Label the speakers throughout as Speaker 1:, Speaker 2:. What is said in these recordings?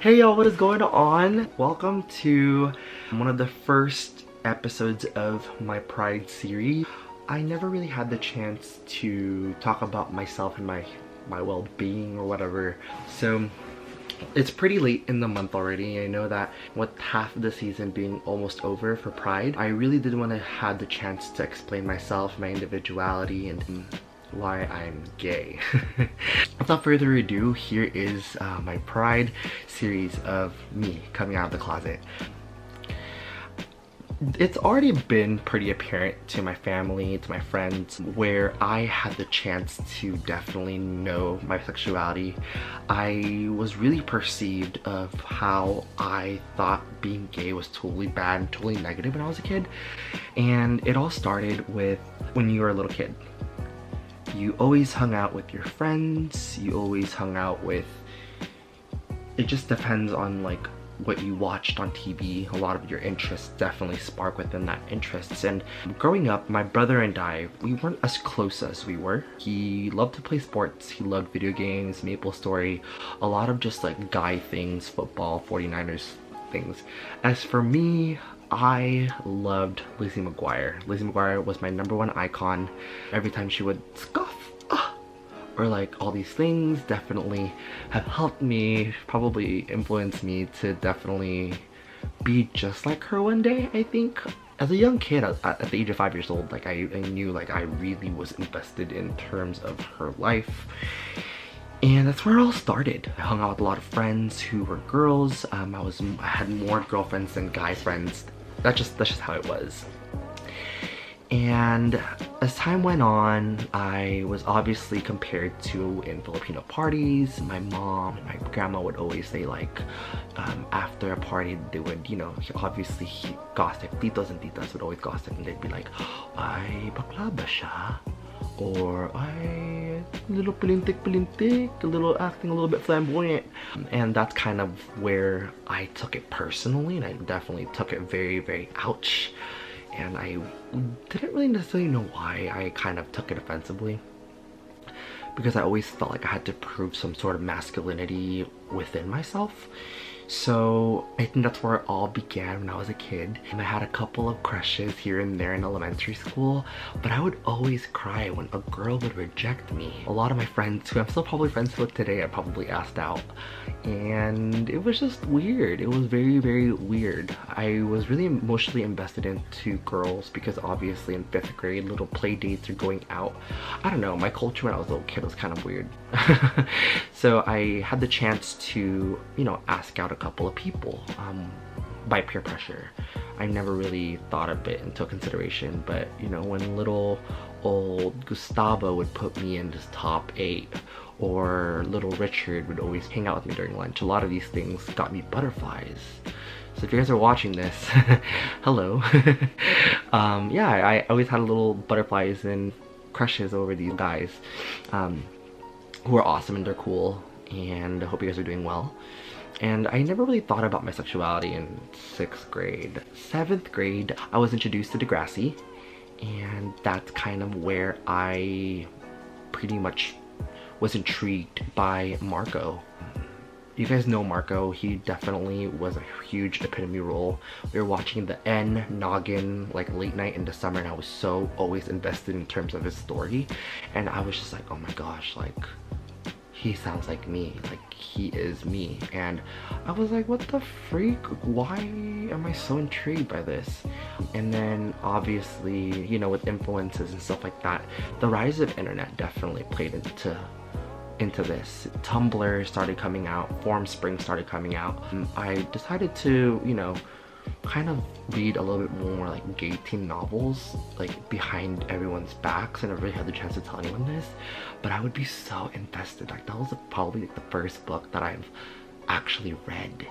Speaker 1: Hey y'all, what is going on? Welcome to one of the first episodes of my Pride series. I never really had the chance to talk about myself and my well-being or whatever. So it's pretty late in the month already. I know that with half of the season being almost over for Pride, I really did want to have the chance to explain myself, my individuality, and why I'm gay. Without further ado, here is my Pride series of me coming out of the closet. It's already been pretty apparent to my family, to my friends, where I had the chance to definitely know my sexuality. I was really perceived of how I thought being gay was totally bad and totally negative when I was a kid. And it all started with when you were a little kid. You always hung out with your friends, you always hung out with, it just depends on like what you watched on TV. A lot of your interests definitely spark within that interests. And growing up, my brother and I, we weren't as close as we were. He loved to play sports, he loved video games, MapleStory, a lot of just like guy things, football, 49ers things. As for me, I loved Lizzie McGuire. Lizzie McGuire was my #1 icon. Every time she would scoff, or like all these things definitely have helped me, probably influenced me to definitely be just like her one day, I think. As a young kid, at the age of 5 years old, like I knew like I really was invested in terms of her life. And that's where it all started. I hung out with a lot of friends who were girls. I had more girlfriends than guy friends. That's just how it was. And as time went on, I was obviously compared to in Filipino parties. My mom and my grandma would always say like, after a party, they would, you know, obviously gossip. Titos and titas would always gossip, and they'd be like, ay, bakla ba siya? Or ay, a little pilintik, a little acting a little bit flamboyant. And that's kind of where I took it personally, and I definitely took it very, very ouch. And I didn't really necessarily know why I kind of took it offensively, because I always felt like I had to prove some sort of masculinity within myself. So I think that's where it all began when I was a kid. And I had a couple of crushes here and there in elementary school, but I would always cry when a girl would reject me. A lot of my friends, who I'm still probably friends with today, I probably asked out. And it was just weird. It was very, very weird. I was really emotionally invested into girls because obviously in 5th grade, little play dates or going out. I don't know, my culture when I was a little kid was kind of weird. So I had the chance to, you know, ask out a couple of people by peer pressure. I never really thought of it into consideration, but you know, when little old Gustavo would put me in his top 8, or little Richard would always hang out with me during lunch, a lot of these things got me butterflies. So if you guys are watching this, hello. Yeah, I always had little butterflies and crushes over these guys who are awesome and they're cool, and I hope you guys are doing well. And I never really thought about my sexuality in 6th grade. 7th grade, I was introduced to Degrassi, and that's kind of where I pretty much was intrigued by Marco. You guys know Marco, he definitely was a huge epitome role. We were watching the N Noggin like late night in the summer, and I was so always invested in terms of his story. And I was just like, oh my gosh, like, he sounds like me, like he is me. And I was like, what the freak, why am I so intrigued by this? And then obviously, you know, with influences and stuff like that, the rise of internet definitely played into this. Tumblr started coming out, Formspring started coming out. I decided to, you know, kind of read a little bit more like gay teen novels, like behind everyone's backs. I never really had the chance to tell anyone this, but I would be so invested. Like that was probably like the first book that I've actually read,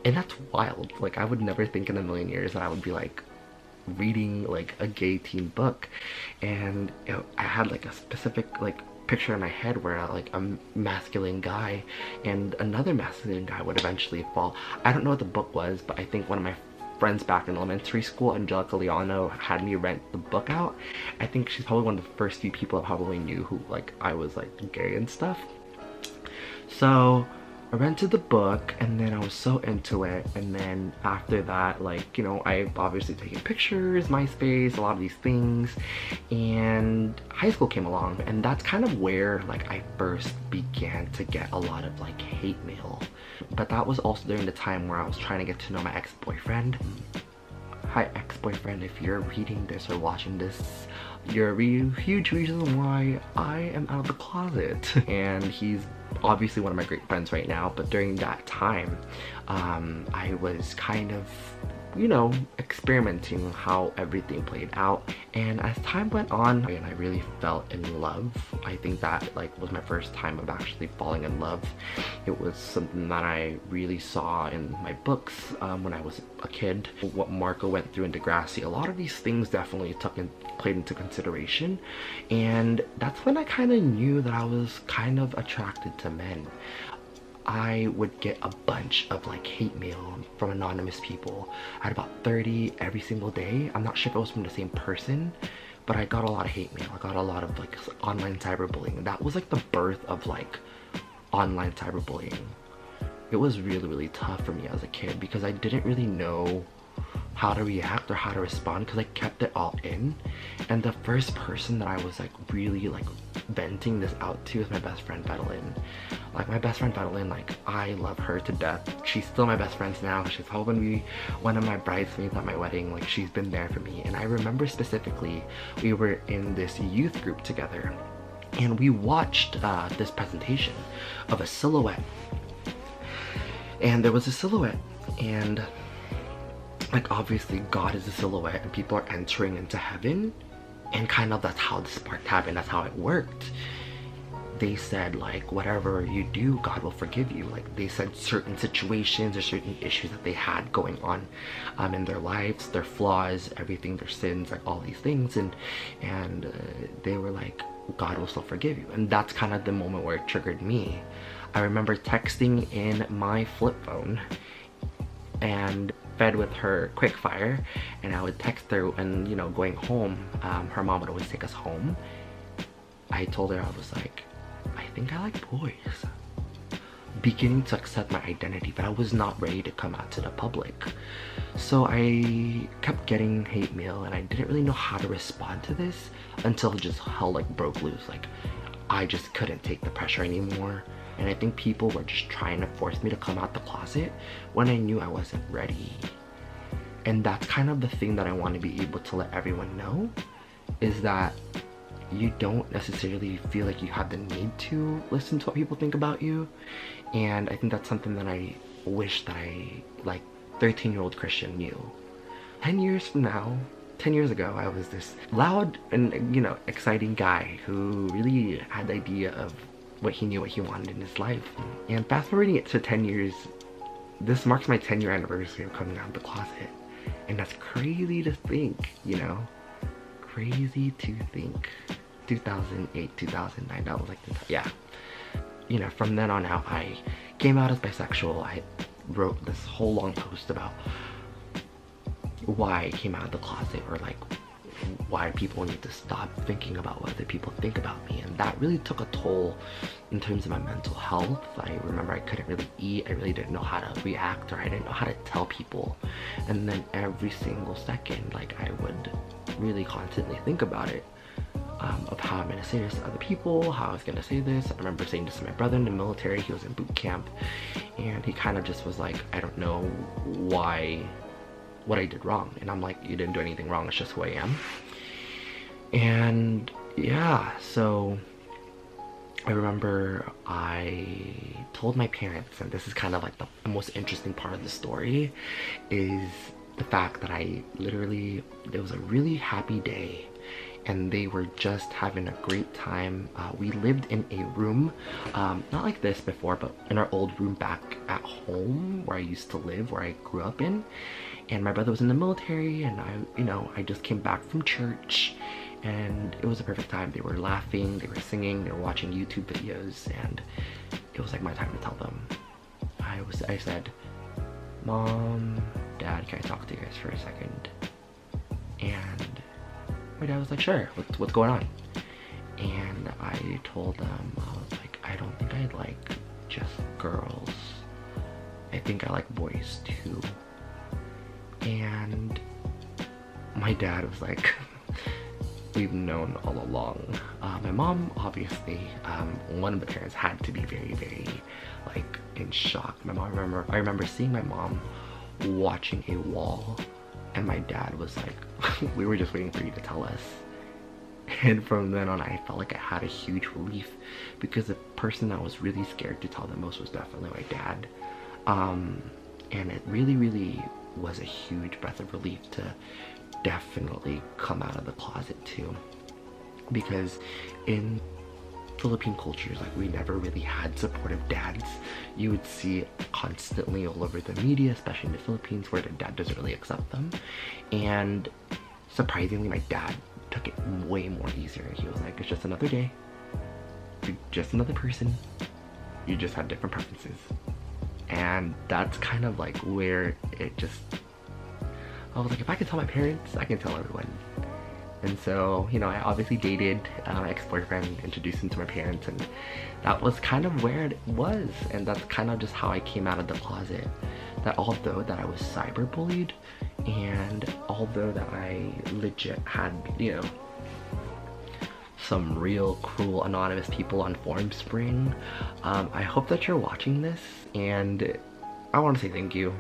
Speaker 1: and that's wild. Like I would never think in a million years that I would be like reading like a gay teen book. And I had like a specific like picture in my head where like a masculine guy and another masculine guy would eventually fall. I don't know what the book was, but I think one of my friends back in elementary school, Angelica Liano, had me rent the book out. I think she's probably one of the first few people I probably knew who like I was like gay and stuff. So I rented the book and then I was so into it, and then after that, like, you know, I obviously taken pictures, MySpace, a lot of these things, and high school came along, and that's kind of where like I first began to get a lot of like hate mail. But that was also during the time where I was trying to get to know my ex-boyfriend. Hi ex-boyfriend, if you're reading this or watching this, you're a huge reason why I am out of the closet. And he's obviously one of my great friends right now, but during that time, I was kind of, you know, experimenting how everything played out. And as time went on, and I really fell in love. I think that like was my first time of actually falling in love. It was something that I really saw in my books when I was a kid. What Marco went through in Degrassi, a lot of these things definitely played into consideration. And that's when I kind of knew that I was kind of attracted to men. I would get a bunch of like hate mail from anonymous people. I had about 30 every single day. I'm not sure if it was from the same person, but I got a lot of hate mail. I got a lot of like online cyberbullying. That was like the birth of like online cyberbullying. It was really, really tough for me as a kid because I didn't really know how to react or how to respond because I kept it all in. And the first person that I was like really like venting this out to is my best friend Bedeline. Like my best friend Bedeline, like I love her to death. She's still my best friend now. She's helping me, one of my bridesmaids at my wedding. Like she's been there for me. And I remember specifically we were in this youth group together and we watched this presentation of a silhouette. And there was a silhouette, and like obviously God is a silhouette and people are entering into heaven, and kind of that's how the spark happened. That's how it worked. They said like whatever you do, God will forgive you. Like they said certain situations or certain issues that they had going on in their lives, their flaws, everything, their sins, like all these things, and they were like, God will still forgive you. And that's kind of the moment where it triggered me. I remember texting in my flip phone and fed with her Quickfire, and I would text her, and you know, going home, her mom would always take us home. I told her, I was like, I think I like boys. Beginning to accept my identity, but I was not ready to come out to the public. So I kept getting hate mail and I didn't really know how to respond to this until just hell like broke loose. Like I just couldn't take the pressure anymore. And I think people were just trying to force me to come out the closet when I knew I wasn't ready. And that's kind of the thing that I want to be able to let everyone know, is that you don't necessarily feel like you have the need to listen to what people think about you. And I think that's something that I wish that I, like 13-year-old Christian, knew. 10 years from now, 10 years ago, I was this loud and, you know, exciting guy who really had the idea of what he knew, what he wanted in his life. And fast forwarding it to 10 years, this marks my 10-year anniversary of coming out of the closet. And that's crazy to think, you know? Crazy to think. 2008, 2009, that was like the time. Yeah. You know, from then on out, I came out as bisexual. I wrote this whole long post about why I came out of the closet, or like why people need to stop thinking about what other people think about me. And that really took a toll in terms of my mental health. I remember I couldn't really eat. I really didn't know how to react, or I didn't know how to tell people. And then every single second, like I would really constantly think about it, of how I'm gonna say this to other people, how I was gonna say this. I remember saying this to my brother in the military. He was in boot camp and he kind of just was like, I don't know what I did wrong. And I'm like, you didn't do anything wrong, it's just who I am. And yeah, so I remember I told my parents, and this is kind of like the most interesting part of the story, is the fact that I literally, it was a really happy day and they were just having a great time. We lived in a room, not like this before, but in our old room back at home where I used to live, where I grew up in. And my brother was in the military, and I just came back from church, and it was a perfect time. They were laughing, they were singing, they were watching YouTube videos, and it was like my time to tell them. I said, Mom, Dad, can I talk to you guys for a second? And my dad was like, sure, what's going on? And I told them, I was like, I don't think I like just girls. I think I like boys too. And my dad was like, we've known all along. My mom, obviously, one of the parents had to be very, very like in shock. My mom, I remember seeing my mom watching a wall, and my dad was like, we were just waiting for you to tell us. And from then on, I felt like I had a huge relief, because the person that was really scared to tell the most was definitely my dad. And it really, really was a huge breath of relief to definitely come out of the closet too, because in Philippine cultures, like, we never really had supportive dads. You would see it constantly all over the media, especially in the Philippines, where the dad doesn't really accept them. And surprisingly, my dad took it way more easier. He was like, it's just another day, you're just another person, you just have different preferences. And that's kind of like where it just, I was like, if I can tell my parents, I can tell everyone. And so, you know, I obviously dated my ex-boyfriend, introduced him to my parents, and that was kind of where it was. And that's kind of just how I came out of the closet. That although that I was cyberbullied, and although that I legit had, you know, some real cruel anonymous people on Formspring, I hope that you're watching this, and I want to say thank you.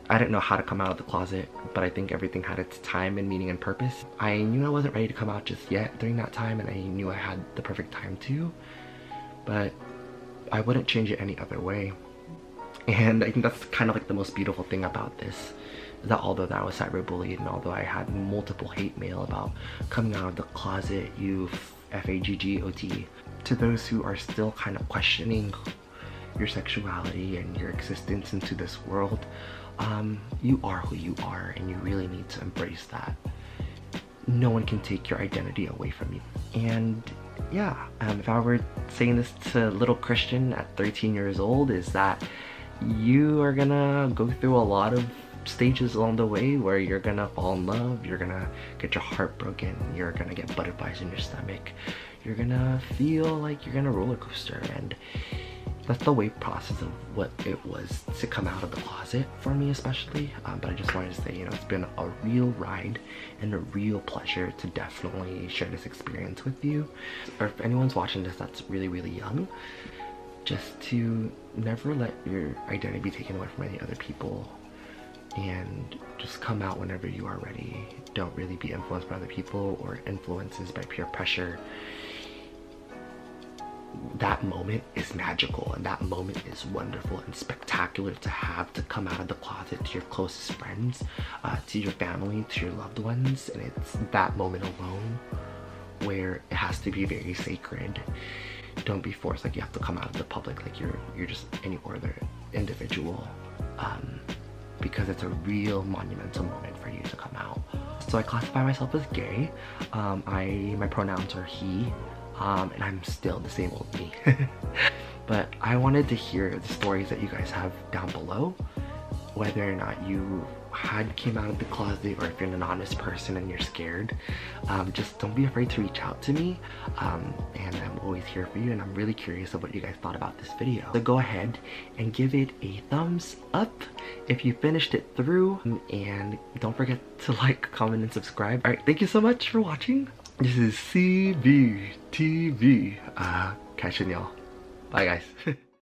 Speaker 1: I didn't know how to come out of the closet, but I think everything had its time and meaning and purpose. I knew I wasn't ready to come out just yet during that time, and I knew I had the perfect time to, but I wouldn't change it any other way. And I think that's kind of like the most beautiful thing about this, is that although that I was cyberbullied, and although I had multiple hate mail about coming out of the closet, you FAGGOT, to those who are still kind of questioning your sexuality and your existence into this world, you are who you are, and you really need to embrace that. No one can take your identity away from you. And yeah, if I were saying this to little Christian at 13 years old, is that you are gonna go through a lot of stages along the way where you're gonna fall in love, you're gonna get your heart broken, you're gonna get butterflies in your stomach, you're gonna feel like you're gonna roller coaster. And that's the wave process of what it was to come out of the closet for me, especially. But I just wanted to say, you know, it's been a real ride and a real pleasure to definitely share this experience with you. Or if anyone's watching this that's really, really young, just to never let your identity be taken away from any other people, and just come out whenever you are ready. Don't really be influenced by other people or influences by peer pressure. That moment is magical, and that moment is wonderful and spectacular to have, to come out of the closet to your closest friends, to your family, to your loved ones. And it's that moment alone where it has to be very sacred. Don't be forced like you have to come out of the public like you're just any other individual, because it's a real monumental moment for you to come out. So I classify myself as gay. My pronouns are he, and I'm still the same old me. But I wanted to hear the stories that you guys have down below, whether or not you came out of the closet, or if you're an anonymous person and you're scared. Just don't be afraid to reach out to me, and I'm always here for you, and I'm really curious of what you guys thought about this video. So go ahead and give it a thumbs up if you finished it through, and don't forget to like, comment, and subscribe. Alright, thank you so much for watching. This is CBTV. Catch you, y'all. Bye guys.